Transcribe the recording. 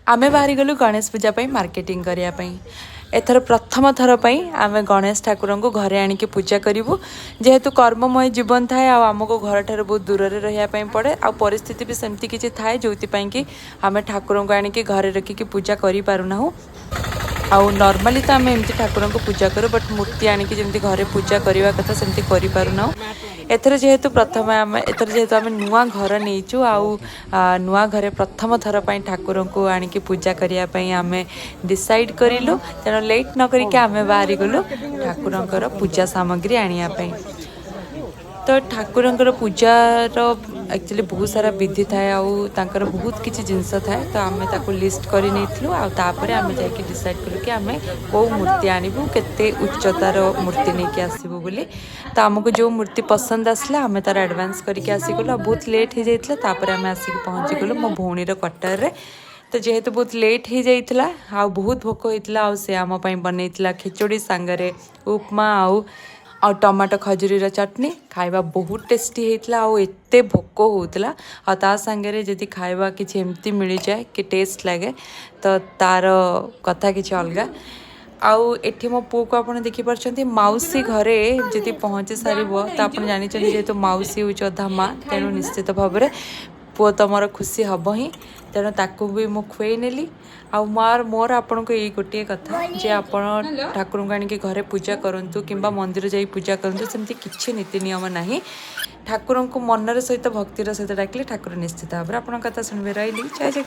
आमे बाहरी गलु गणेश पूजा मार्केटिंग करने एथर प्रथम थर पर आम गणेश ठाकुर को घरे आणिकी पूजा करूँ जेहेतु कर्ममय जीवन थाए आमको घर ठार बहुत दूर रही पड़े आ परिस्थिति भी सेमती किसी थाए जो कि आम ठाकुर को आणिकी घरे रखिकी पूजा करूँ आउ नॉर्मली तो आम एमती ठाकुर को पूजा करूँ बट मूर्ति आणिकी जमी घरे पूजा करने कथा सेमती करूँ एथर जेहेतु प्रथम आम एथर जेहेतु आम नुआ घर नहींचु आउ नुआ घरे प्रथम थर पर ठाकुर को आणिकी पूजा करने आम डिसाइड करूँ तेणु लेट न करके आम बाहरी गलु ठाकुर पूजा सामग्री आने तो ठाकुर पूजार एक्चुअली बहुत सारा विधि थाए आउर बहुत किसी जिनस थाए तो आम ताको लिस्ट कर आपर आम जाकि डिसाइड करूँ कि आम कौ मूर्ति आणबू केते उच्चतार मूर्ति नहीं आसबू बोली तो आमको जो मूर्ति पसंद आसला आम तार एडवांस करके आसीगलु बहुत लेट हो जाता आम आसिक पहुँची गलु मो भौणी क्वार्टर तो जेहेतु बहुत लेट हो जाता आ बहुत भोक होता से आम बनई खिचड़ी सांगरे उपमा आ टमाटो खजूरी चटनी खाइबा बहुत टेस्टी होता एते भोक होता आ सांगे जदि खाइबा किसी एमती मिल जाए कि टेस्ट लगे तो तार कथा किसी अलग आउ एठी मो पु को आपण देखि परछंती माउसी घरे जदि पहुँची सारिबो तो आपण जानि छथि जेतु माउसी होछ अधा माँ तेणु निश्चित भाव में पुओ तुमर खुशी हम ही तेणु ताकू भी मु खुई नेली मोर आपण को यही गोटे कथा जे आपण ठाकुर को आनिकी घरे पूजा करंतु किंबा मंदिर जाई पूजा करंतु सेमती किछि नीति नियम नाही ठाकुर को मनर सहित भक्तिर सहित डाकिले ठाकुर निश्चित भाव में आपण कथा सुनबे रही जय जय।